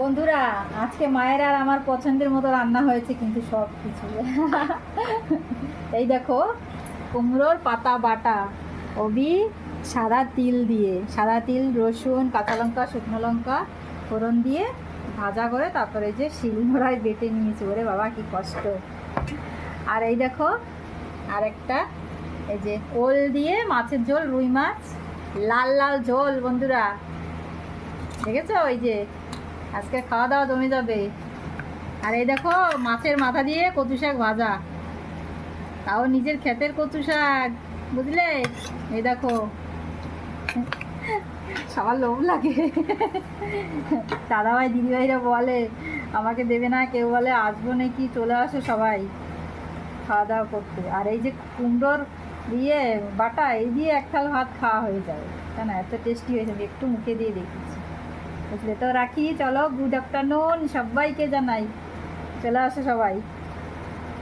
বন্ধুরা, আজকে মায়ের আর আমার পছন্দের মতো রান্না হয়েছে, কিন্তু সব কিছু এই দেখো, কুমড়োর পাতা বাটা, ওবি সাদা তিল দিয়ে, সাদা তিল, রসুন, কাঁচা লঙ্কা, শুকনো লঙ্কা ফোড়ন দিয়ে ভাজা করে তারপরে যে শিলনোড়ায় বেটে নিয়েছি। ওরে বাবা কি কষ্ট। আর এই দেখো আরেকটা, এই যে ওল দিয়ে মাছের ঝোল, রুই মাছ, লাল লাল ঝোল। বন্ধুরা দেখেছো? ওই যে আজকে খাওয়া দাওয়া জমে যাবে। আর এই দেখো মাছের মাথা দিয়ে কচু শাক ভাজা, তাও নিজের ক্ষেতের কচু শাক, বুঝলে? এই দেখো, সবার লোভ লাগে। দাদাভাই দিদিভাইরা বলে আমাকে দেবে না, কেউ বলে আসবো নাকি, চলে আসো সবাই খাওয়া দাওয়া করতে। আর এই যে কুমড়োর দিয়ে বাটা, এই দিয়ে এক থাল ভাত খাওয়া হয়ে যাবে। কেন এত টেস্টি হয়েছে, আমি একটু মুখে দিয়ে দেখেছি। বুঝলে তো? রাখি, চলো, গুড আফটারনুন সবাইকে জানাই, চলে আসো সবাই।